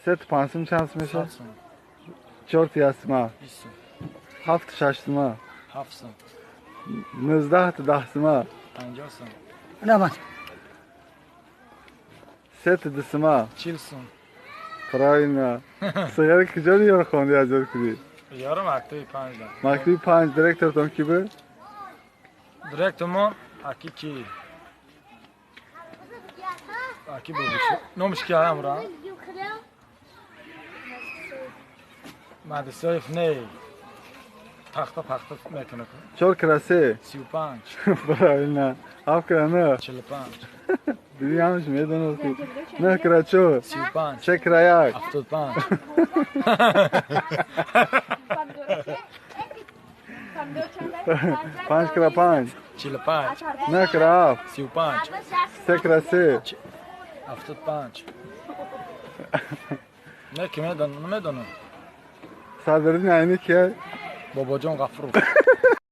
سه تا پنجم چند میشه؟ 100 سوم. 4 تا یستما 20 سوم. 7 ششتما 7 سوم. 19 تا دهتما 50 سوم. نه من 3 تا دسما 40 سوم. پراینا سیاره کجا یار خوندی از کدی یارو مکتوب 5 داد. مکتوب 5 دیرکتور تون کی به Direktörman Akiki. Aki babuşu. Ne olmuş ki adam bura? Medrese ne? Taxta mekanı. 4 کراسه 35. پراینا اف کنه 45. دیدیمش میدونم نه کراچو 35. چه کرایک 75. پنج کرا 5 45. نه کراف 35. 3 کراسه 75. Ne kime dönü? Ne dönü? صادرین عینی که Babacan Gafurov.